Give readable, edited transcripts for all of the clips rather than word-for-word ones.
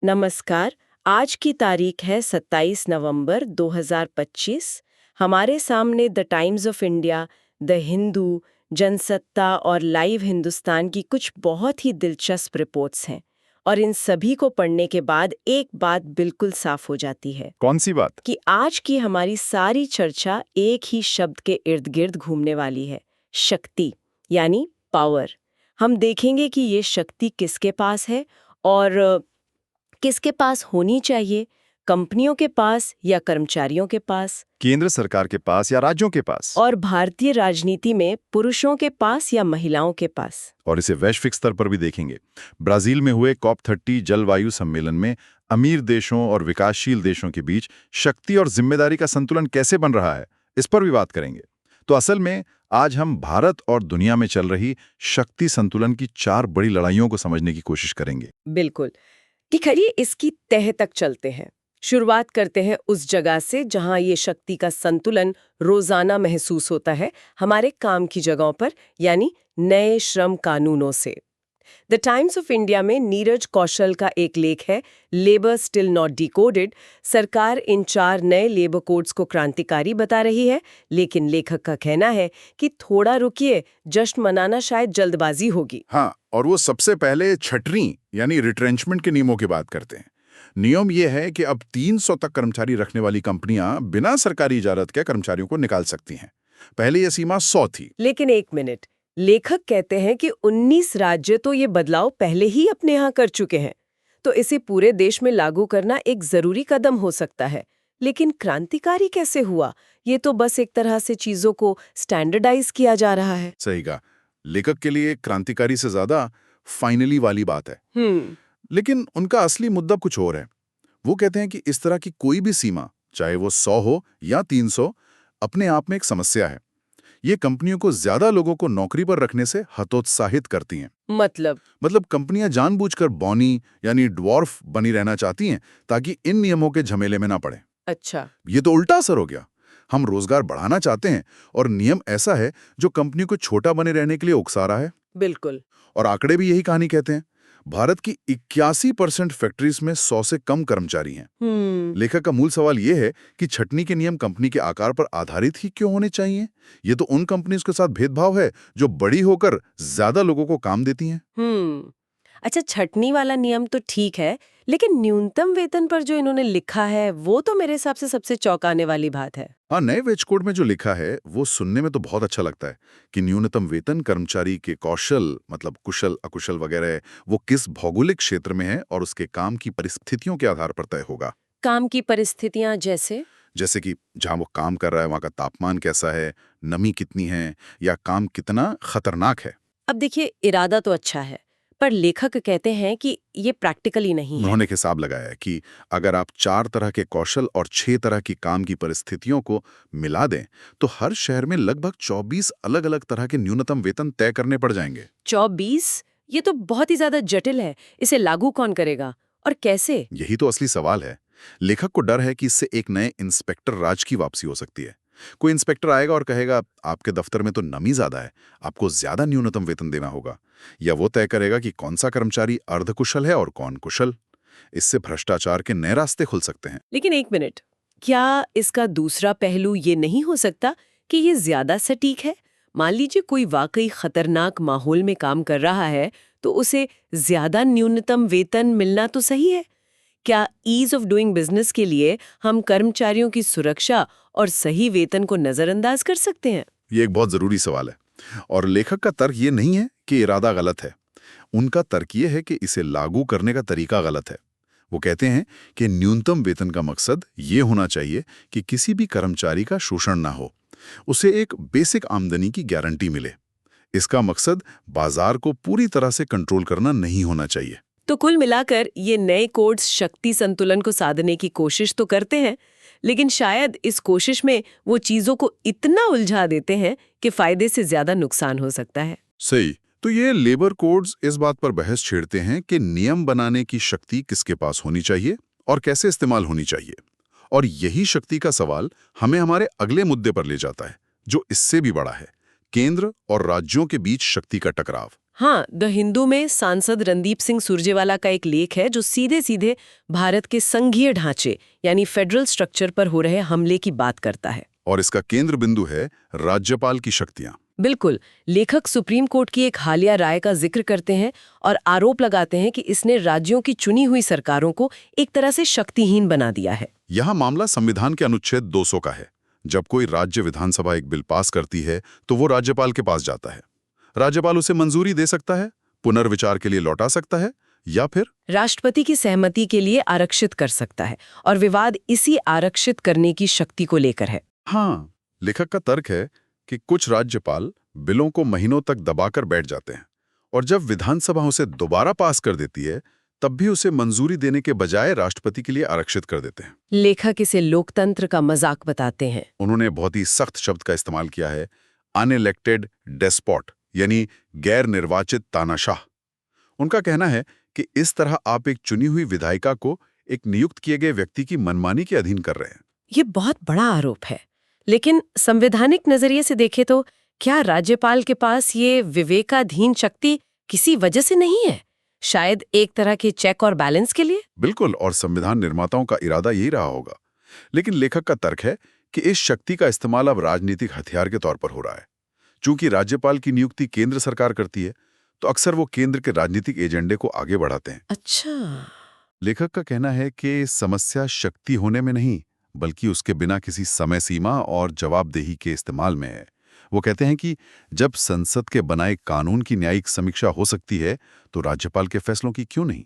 नमस्कार। आज की तारीख है 27 नवंबर 2025। हमारे सामने the times of India, the Hindu, Jansatta और लाइव हिंदुस्तान की कुछ बहुत ही दिलचस्प रिपोर्ट्स हैं। और इन सभी को पढ़ने के बाद एक बात बिल्कुल साफ हो जाती है कौन सी बात? कि आज की हमारी सारी चर्चा एक ही शब्द के इर्द गिर्द घूमने वाली है, शक्ति, यानी पावर। हम देखेंगे कि ये शक्ति किसके पास है और किसके पास होनी चाहिए, कंपनियों के पास या कर्मचारियों के पास, केंद्र सरकार के पास या राज्यों के पास? और भारतीय राजनीति में पुरुषों के पास या महिलाओं के पास। और इसे वैश्विक स्तर पर भी देखेंगे। ब्राजील में हुए COP30 जलवायु सम्मेलन में अमीर देशों और विकासशील देशों के बीच शक्ति और जिम्मेदारी का संतुलन कैसे बन रहा है, इस पर भी बात करेंगे। तो असल में आज हम भारत और दुनिया में चल रही शक्ति संतुलन की 4 बड़ी लड़ाइयों को समझने की कोशिश करेंगे। बिल्कुल। कि खैरिए इसकी तह तक चलते हैं। शुरुआत करते हैं उस जगह से जहां ये शक्ति का संतुलन रोजाना महसूस होता है, हमारे काम की जगहों पर, यानी नए श्रम कानूनों से। द टाइम्स ऑफ इंडिया में नीरज कौशल का एक लेख है, लेबर स्टिल नॉट डिकोडेड। सरकार इन 4 नए लेबर कोड्स को क्रांतिकारी बता रही है, लेकिन लेखक का कहना है कि थोड़ा रुकिए, जश्न मनाना शायद जल्दबाजी होगी। हाँ, और वो सबसे पहले छटनी यानी रिट्रेंचमेंट के नियमों की बात करते हैं। नियम ये है कि अब 300 तक कर्मचारी रखने वाली कंपनियां बिना सरकारी इजाजत के कर्मचारियों को निकाल सकती हैं। पहले ये सीमा 100 थी। लेकिन एक मिनट, लेखक कहते हैं कि 19 राज्य तो ये बदलाव पहले ही अपने यहाँ कर चुके हैं, तो इसे पूरे देश में लागू करना एक जरूरी कदम हो सकता है। लेकिन क्रांतिकारी कैसे हुआ? ये तो बस एक तरह से चीजों को स्टैंडर्डाइज किया जा रहा है। सही कहा। लेखक के लिए क्रांतिकारी से ज्यादा फाइनली वाली बात है। लेकिन उनका असली मुद्दा कुछ और है। वो कहते हैं कि इस तरह की कोई भी सीमा, चाहे वो 100 हो या 300, अपने आप में एक समस्या है। ये कंपनियों को ज्यादा लोगों को नौकरी पर रखने से हतोत्साहित करती हैं। मतलब कंपनियां जानबूझकर बौनी यानी ड्वार्फ बनी रहना चाहती हैं ताकि इन नियमों के झमेले में ना पड़े। अच्छा, ये तो उल्टा असर हो गया। हम रोजगार बढ़ाना चाहते हैं और नियम ऐसा है जो कंपनी को छोटा बने रहने के लिए उकसा रहा है। बिल्कुल। और आंकड़े भी यही कहानी कहते हैं। भारत की 81% फैक्ट्रीज में 100 से कम कर्मचारी हैं। लेखक का मूल सवाल यह है कि छटनी के नियम कंपनी के आकार पर आधारित ही क्यों होने चाहिए? ये तो उन कंपनीज के साथ भेदभाव है जो बड़ी होकर ज्यादा लोगों को काम देती हैं। अच्छा, छटनी वाला नियम तो ठीक है, लेकिन न्यूनतम वेतन पर जो इन्होंने लिखा है वो तो मेरे हिसाब से सबसे चौंकाने वाली बात है। हाँ, नए वेज कोड में जो लिखा है वो सुनने में तो बहुत अच्छा लगता है कि न्यूनतम वेतन कर्मचारी के कौशल, मतलब कुशल अकुशल वगैरह, वो किस भौगोलिक क्षेत्र में है और उसके काम की परिस्थितियों के आधार पर तय होगा। काम की परिस्थितियां जैसे कि जहां वो काम कर रहा है वहां का तापमान कैसा है, नमी कितनी है, या काम कितना खतरनाक है। अब देखिए, इरादा तो अच्छा है, पर लेखक कहते हैं कि ये प्रैक्टिकली नहीं है। उन्होंने हिसाब लगाया है कि अगर आप 4 तरह के कौशल और 6 तरह की काम की परिस्थितियों को मिला दें तो हर शहर में लगभग 24 अलग-अलग तरह के न्यूनतम वेतन तय करने पड़ जाएंगे। 24? ये तो बहुत ही ज्यादा जटिल है। इसे लागू कौन करेगा और कैसे? यही तो असली सवाल है। लेखक को डर है कि इससे एक नए इंस्पेक्टर राज की वापसी हो सकती है। कोई इंस्पेक्टर आएगा और कहेगा आपके दफ्तर में तो नमी ज्यादा है, आपको ज्यादा न्यूनतम वेतन देना होगा। या वो तय करेगा कि कौन सा कर्मचारी अर्धकुशल है और कौन कुशल। इससे भ्रष्टाचार के नए रास्ते खुल सकते हैं। लेकिन एक मिनट, क्या इसका दूसरा पहलू ये नहीं हो सकता कि ये ज्यादा सटीक है? मान लीजिए कोई वाकई खतरनाक माहौल में काम कर रहा है, तो उसे ज्यादा न्यूनतम वेतन मिलना तो सही है। क्या ईज ऑफ डूइंग बिजनेस के लिए हम कर्मचारियों की सुरक्षा और सही वेतन को नजरअंदाज कर सकते हैं? ये एक बहुत जरूरी सवाल है। और लेखक का तर्क ये नहीं है कि इरादा गलत है। उनका तर्क ये है कि इसे लागू करने का तरीका गलत है। वो कहते हैं कि न्यूनतम वेतन का मकसद ये होना चाहिए कि किसी भी कर्मचारी का शोषण ना हो, उसे एक बेसिक आमदनी की गारंटी मिले। इसका मकसद बाजार को पूरी तरह से कंट्रोल करना नहीं होना चाहिए। तो कुल मिलाकर ये नए कोड्स शक्ति संतुलन को साधने की कोशिश तो करते हैं, लेकिन शायद इस कोशिश में वो चीजों को इतना उलझा देते हैं कि फायदे से ज्यादा नुकसान हो सकता है। सही। तो ये लेबर कोड्स इस बात पर बहस छेड़ते हैं कि नियम बनाने की शक्ति किसके पास होनी चाहिए और कैसे इस्तेमाल होनी चाहिए। और यही शक्ति का सवाल हमें हमारे अगले मुद्दे पर ले जाता है, जो इससे भी बड़ा है, केंद्र और राज्यों के बीच शक्ति का टकराव। हाँ, द हिंदू में सांसद रणदीप सिंह सुरजेवाला का एक लेख है जो सीधे सीधे भारत के संघीय ढांचे यानी फेडरल स्ट्रक्चर पर हो रहे हमले की बात करता है। और इसका केंद्र बिंदु है राज्यपाल की शक्तियां। बिल्कुल, लेखक सुप्रीम कोर्ट की एक हालिया राय का जिक्र करते हैं और आरोप लगाते हैं कि इसने राज्यों की चुनी हुई सरकारों को एक तरह से शक्तिहीन बना दिया है। यहाँ मामला संविधान के अनुच्छेद 200 का है। जब कोई राज्य विधानसभा एक बिल पास करती है तो वो राज्यपाल के पास जाता है। राज्यपाल उसे मंजूरी दे सकता है, पुनर्विचार के लिए लौटा सकता है या फिर राष्ट्रपति की सहमति के लिए आरक्षित कर सकता है और विवाद इसी आरक्षित करने की शक्ति को लेकर है। हाँ, लेखक का तर्क है कि कुछ राज्यपाल बिलों को महीनों तक दबाकर बैठ जाते हैं और जब विधानसभा उसे दोबारा पास कर देती है तब भी उसे मंजूरी देने के बजाय राष्ट्रपति के लिए आरक्षित कर देते हैं। लेखक इसे लोकतंत्र का मजाक बताते हैं। उन्होंने बहुत ही सख्त शब्द का इस्तेमाल किया है, अनइलेक्टेड डेस्पॉट, यानी गैर निर्वाचित तानाशाह। उनका कहना है कि इस तरह आप एक चुनी हुई विधायिका को एक नियुक्त किए गए व्यक्ति की मनमानी के अधीन कर रहे हैं। ये बहुत बड़ा आरोप है, लेकिन संवैधानिक नजरिए से देखें तो क्या राज्यपाल के पास ये विवेकाधीन शक्ति किसी वजह से नहीं है? शायद एक तरह के चेक और बैलेंस के लिए? बिल्कुल, और संविधान निर्माताओं का इरादा यही रहा होगा। लेकिन लेखक का तर्क है कि इस शक्ति का इस्तेमाल अब राजनीतिक हथियार के तौर पर हो रहा है। चूंकि राज्यपाल की नियुक्ति केंद्र सरकार करती है तो अक्सर वो केंद्र के राजनीतिक एजेंडे को आगे बढ़ाते हैं। अच्छा, लेखक का कहना है कि समस्या शक्ति होने में नहीं बल्कि उसके बिना किसी समय सीमा और जवाबदेही के इस्तेमाल में है। वो कहते हैं कि जब संसद के बनाए कानून की न्यायिक समीक्षा हो सकती है तो राज्यपाल के फैसलों की क्यों नहीं?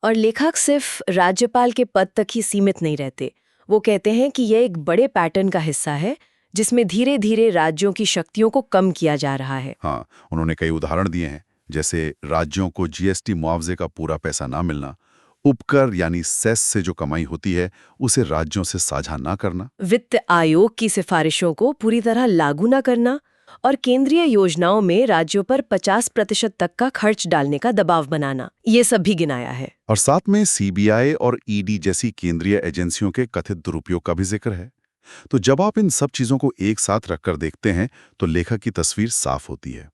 और लेखक सिर्फ राज्यपाल के पद तक ही सीमित नहीं रहते। वो कहते हैं कि यह एक बड़े पैटर्न का हिस्सा है जिसमें धीरे धीरे राज्यों की शक्तियों को कम किया जा रहा है। हाँ, उन्होंने कई उदाहरण दिए हैं, जैसे राज्यों को जीएसटी मुआवजे का पूरा पैसा ना मिलना, उपकर यानी सेस से जो कमाई होती है उसे राज्यों से साझा ना करना, वित्त आयोग की सिफारिशों को पूरी तरह लागू न करना और केंद्रीय योजनाओं में राज्यों पर 50% तक का खर्च डालने का दबाव बनाना, ये सब भी गिनाया है। और साथ में सीबीआई और ईडी जैसी केंद्रीय एजेंसियों के कथित दुरुपयोग का भी जिक्र है। तो जब आप इन सब चीजों को एक साथ रखकर देखते हैं तो लेखक की तस्वीर साफ होती है।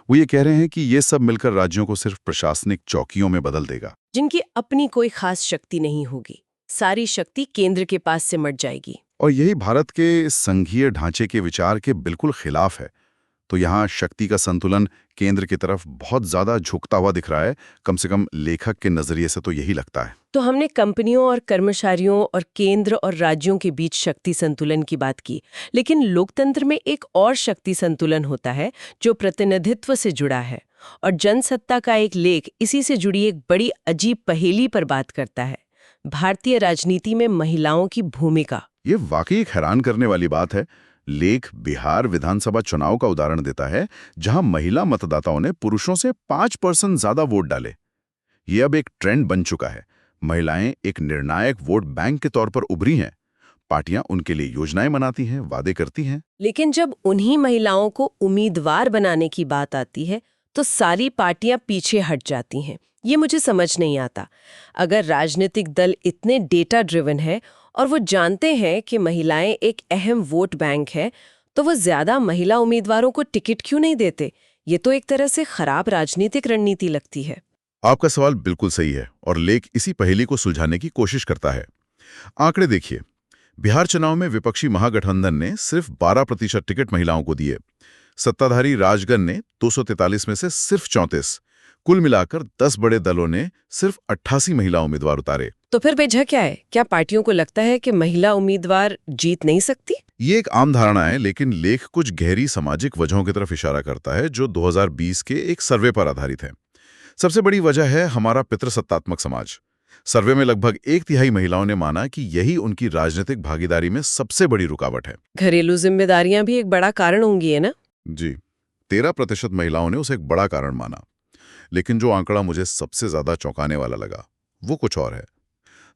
वो ये कह रहे हैं कि ये सब मिलकर राज्यों को सिर्फ प्रशासनिक चौकियों में बदल देगा, जिनकी अपनी कोई खास शक्ति नहीं होगी। सारी शक्ति केंद्र के पास सिमट जाएगी। और यही भारत के संघीय ढांचे के विचार के बिल्कुल खिलाफ है। तो यहाँ शक्ति का संतुलन केंद्र की तरफ बहुत ज्यादा झुकता हुआ दिख रहा है, कम से कम लेखक के नजरिए से तो यही लगता है। तो हमने कंपनियों और कर्मचारियों और केंद्र और राज्यों के बीच शक्ति संतुलन की बात की, लेकिन लोकतंत्र में एक और शक्ति संतुलन होता है जो प्रतिनिधित्व से जुड़ा है। और जनसत्ता का एक लेख इसी से जुड़ी एक बड़ी अजीब पहेली पर बात करता है, भारतीय राजनीति में महिलाओं की भूमिका। ये वाकई एक हैरान करने वाली बात है। लेख बिहार विधानसभा चुनाव का उदाहरण देता है, जहां महिला मतदाताओं ने पुरुषों से 5% ज्यादा वोट डाले। ये अब एक ट्रेंड बन चुका है। महिलाएं एक निर्णायक वोट बैंक के तौर पर उभरी हैं। पार्टियां उनके लिए योजनाएं बनाती हैं, वादे करती हैं। लेकिन जब उन्हीं महिलाओं को उम्मीदवार बनाने की बात आती है तो सारी पार्टियां पीछे हट जाती हैं। ये मुझे समझ नहीं आता। अगर राजनीतिक दल इतने डेटा ड्रिवन है और वो जानते हैं कि महिलाएं एक अहम वोट बैंक है, तो वो ज्यादा महिला उम्मीदवारों को टिकट क्यों नहीं देते? ये तो एक तरह से खराब राजनीतिक रणनीति लगती है। आपका सवाल बिल्कुल सही है और लेख इसी पहेली को सुलझाने की कोशिश करता है। आंकड़े देखिए, बिहार चुनाव में विपक्षी महागठबंधन ने सिर्फ 12% टिकट महिलाओं को दिए। सत्ताधारी राजगण ने 243 में से सिर्फ 34। कुल मिलाकर 10 बड़े दलों ने सिर्फ 88 महिला उम्मीदवार उतारे। तो फिर वजह क्या है? क्या पार्टियों को लगता है कि महिला उम्मीदवार जीत नहीं सकती? ये एक आम धारणा है, लेकिन लेख कुछ गहरी सामाजिक वजहों की तरफ इशारा करता है जो 2020 के एक सर्वे पर आधारित है। सबसे बड़ी वजह है हमारा पितृसत्तात्मक समाज। सर्वे में लगभग 1/3 महिलाओं ने माना कि यही उनकी राजनीतिक भागीदारी में सबसे बड़ी रुकावट है। घरेलू जिम्मेदारियां भी एक बड़ा कारण होंगी, है ना? जी, 13% महिलाओं ने उसे एक बड़ा कारण माना। लेकिन जो आंकड़ा मुझे सबसे ज्यादा चौंकाने वाला लगा वो कुछ और है।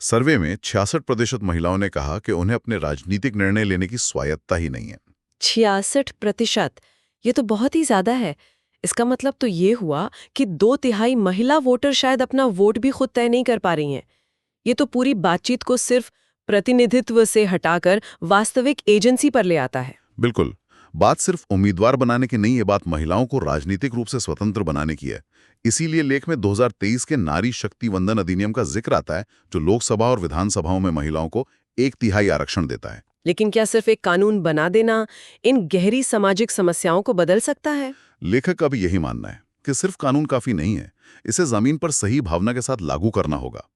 सर्वे में 66% महिलाओं ने कहा कि उन्हें अपने राजनीतिक निर्णय लेने की स्वायत्ता ही नहीं है। 66%? ये तो बहुत ही ज्यादा है। इसका मतलब तो ये हुआ कि 2/3 महिला वोटर शायद अपना वोट भी खुद तय नहीं कर पा रही हैं। ये तो पूरी बातचीत को सिर्फ प्रतिनिधित्व से हटाकर वास्तविक एजेंसी पर ले आता है। बिल्कुल, बात सिर्फ उम्मीदवार बनाने की नहीं है, बात महिलाओं को राजनीतिक रूप से स्वतंत्र बनाने की है। इसीलिए लेख में 2023 के नारी शक्ति वंदन अधिनियम का जिक्र आता है, जो लोकसभा और विधानसभाओं में महिलाओं को 1/3 आरक्षण देता है। लेकिन क्या सिर्फ एक कानून बना देना इन गहरी सामाजिक समस्याओं को बदल सकता है? लेखक का भी यही मानना है कि सिर्फ कानून काफी नहीं है, इसे जमीन पर सही भावना के साथ लागू करना होगा।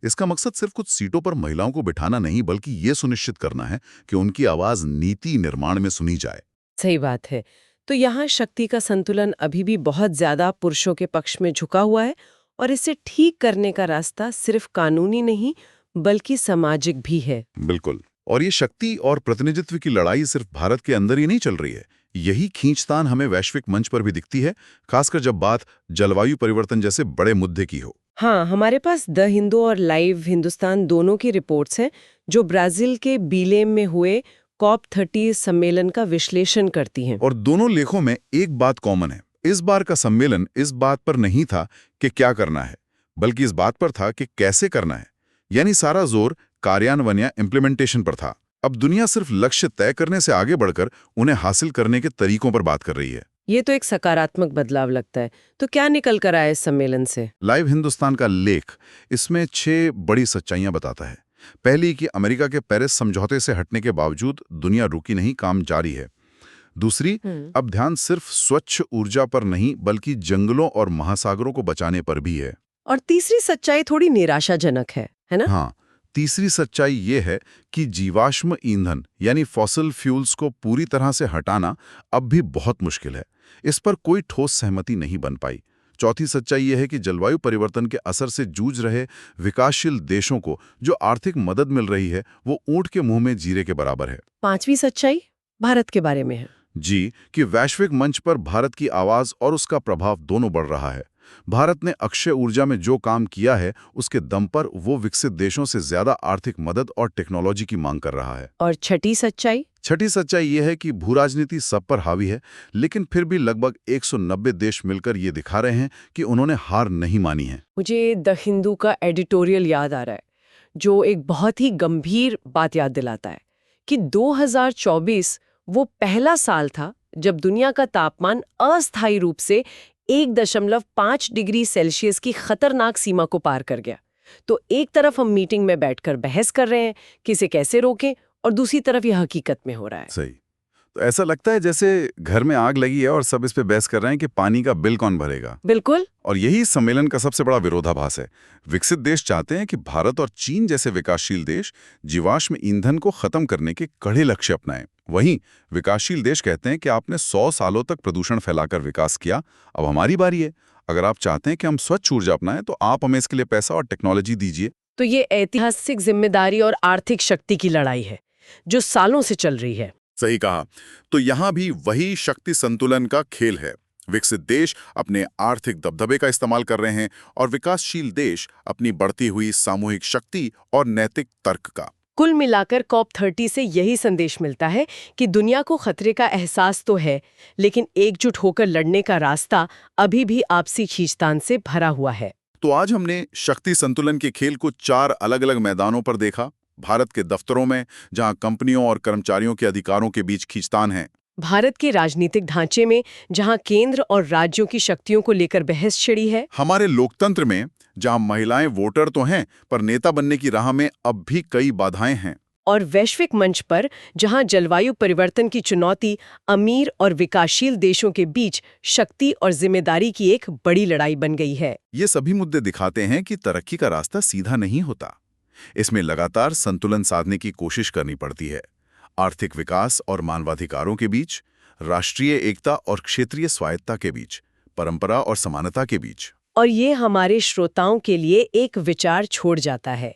इसका मकसद सिर्फ कुछ सीटों पर महिलाओं को बिठाना नहीं, बल्कि ये सुनिश्चित करना है कि उनकी आवाज नीति निर्माण में सुनी जाए। सही बात है। तो यहाँ शक्ति का संतुलन अभी भी बहुत ज्यादा पुरुषों के पक्ष में झुका हुआ है, और इसे ठीक करने का रास्ता सिर्फ कानूनी नहीं बल्कि सामाजिक भी है। बिल्कुल। और ये शक्ति और प्रतिनिधित्व की लड़ाई सिर्फ भारत के अंदर ही नहीं चल रही है। यही खींचतान हमें वैश्विक मंच पर भी दिखती है, खासकर जब बात जलवायु परिवर्तन जैसे बड़े मुद्दे की हो। हाँ, हमारे पास द हिंदू और लाइव हिंदुस्तान दोनों की रिपोर्ट्स हैं जो ब्राजील के बिलेम में हुए COP30 सम्मेलन का विश्लेषण करती हैं। और दोनों लेखों में एक बात कॉमन है। इस बार का सम्मेलन इस बात पर नहीं था कि क्या करना है, बल्कि इस बात पर था कि कैसे करना है। यानी सारा जोर कार्यान्वयन या इम्प्लीमेंटेशन पर था। अब दुनिया सिर्फ लक्ष्य तय करने से आगे बढ़कर उन्हें हासिल करने के तरीकों पर बात कर रही है। ये तो एक सकारात्मक बदलाव लगता है। तो क्या निकल कर आया इस सम्मेलन से? लाइव हिंदुस्तान का लेख इसमें 6 बड़ी सच्चाइयां बताता है। पहली कि अमेरिका के पेरिस समझौते से हटने के बावजूद दुनिया रुकी नहीं, काम जारी है। दूसरी, अब ध्यान सिर्फ स्वच्छ ऊर्जा पर नहीं बल्कि जंगलों और महासागरों को बचाने पर भी है। और तीसरी सच्चाई थोड़ी निराशाजनक है ना? हाँ, तीसरी सच्चाई ये है कि जीवाश्म ईंधन यानी फॉसिल फ्यूल्स को पूरी तरह से हटाना अब भी बहुत मुश्किल है। इस पर कोई ठोस सहमति नहीं बन पाई। चौथी सच्चाई यह है कि जलवायु परिवर्तन के असर से जूझ रहे विकासशील देशों को जो आर्थिक मदद मिल रही है वो ऊंट के मुंह में जीरे के बराबर है। पांचवी सच्चाई भारत के बारे में है जी, कि वैश्विक मंच पर भारत की आवाज और उसका प्रभाव दोनों बढ़ रहा है। भारत ने अक्षय ऊर्जा में जो काम किया है उसके दम पर वो विकसित देशों से ज्यादा आर्थिक मदद और टेक्नोलॉजी की मांग कर रहा है। और छठी सच्चाई ये है कि भूराजनीति सब पर हावी है, लेकिन फिर भी लगभग 190 देश मिलकर ये दिखा रहे हैं कि उन्होंने हार नहीं मानी है। मुझे द हिंदू का एडिटोरियल याद आ रहा है जो एक बहुत ही गंभीर बात याद दिलाता है कि 2024 वो पहला साल था जब दुनिया का तापमान अस्थायी रूप से 1.5 डिग्री सेल्सियस की खतरनाक सीमा को पार कर गया। तो एक तरफ हम मीटिंग में बैठकर बहस कर रहे हैं कि इसे कैसे रोकें, और दूसरी तरफ यह हकीकत में हो रहा है। सही। तो ऐसा लगता है जैसे घर में आग लगी है और सब इस पे बहस कर रहे हैं कि पानी का बिल कौन भरेगा। बिल्कुल। और यही सम्मेलन का सबसे बड़ा विरोधाभास है। विकसित देश चाहते हैं कि भारत और चीन जैसे विकासशील देश जीवाश्म ईंधन को खत्म करने के कड़े लक्ष्य अपनाएं। वहीं विकासशील देश कहते हैं कि आपने 100 सालों तक प्रदूषण फैलाकर विकास किया, अब हमारी बारी है। अगर आप चाहते हैं कि हम स्वच्छ ऊर्जा अपनाएं तो आप हमें इसके लिए पैसा और टेक्नोलॉजी दीजिए। तो ये ऐतिहासिक जिम्मेदारी और आर्थिक शक्ति की लड़ाई है जो सालों से चल रही है। सही कहा। तो यहाँ भी वही शक्ति संतुलन का खेल है। विकसित देश अपने आर्थिक दबदबे का इस्तेमाल कर रहे हैं और विकासशील देश अपनी बढ़ती हुई सामूहिक शक्ति और नैतिक तर्क का। कुल मिलाकर COP30 से यही संदेश मिलता है कि दुनिया को खतरे का एहसास तो है, लेकिन एकजुट होकर लड़ने का रास्ता अभी भी आपसी खींचतान से भरा हुआ है। तो आज हमने शक्ति संतुलन के खेल को 4 अलग-अलग मैदानों पर देखा। भारत के दफ्तरों में, जहां कंपनियों और कर्मचारियों के अधिकारों के बीच खींचतान है। भारत के राजनीतिक ढांचे में, जहां केंद्र और राज्यों की शक्तियों को लेकर बहस छिड़ी है। हमारे लोकतंत्र में, जहां महिलाएं वोटर तो हैं, पर नेता बनने की राह में अब भी कई बाधाएं हैं। और वैश्विक मंच पर, जहां जलवायु परिवर्तन की चुनौती अमीर और विकासशील देशों के बीच शक्ति और जिम्मेदारी की एक बड़ी लड़ाई बन गई है। ये सभी मुद्दे दिखाते हैं कि तरक्की का रास्ता सीधा नहीं होता। इसमें लगातार संतुलन साधने की कोशिश करनी पड़ती है। आर्थिक विकास और मानवाधिकारों के बीच, राष्ट्रीय एकता और क्षेत्रीय स्वायत्ता के बीच, परंपरा और समानता के बीच। और ये हमारे श्रोताओं के लिए एक विचार छोड़ जाता है।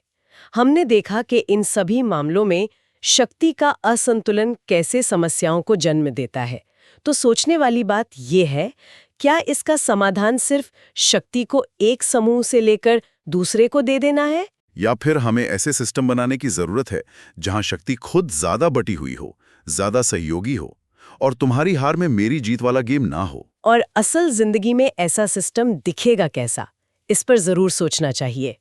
हमने देखा कि इन सभी मामलों में शक्ति का असंतुलन कैसे समस्याओं को जन्म देता है। तो सोचने वाली बात ये है, क्या इसका समाधान सिर्फ शक्ति को एक समूह से लेकर दूसरे को दे देना है, या फिर हमें ऐसे सिस्टम बनाने की जरूरत है जहां शक्ति खुद ज्यादा बटी हुई हो, ज्यादा सहयोगी हो और तुम्हारी हार में मेरी जीत वाला गेम ना हो। और असल जिंदगी में ऐसा सिस्टम दिखेगा कैसा, इस पर जरूर सोचना चाहिए।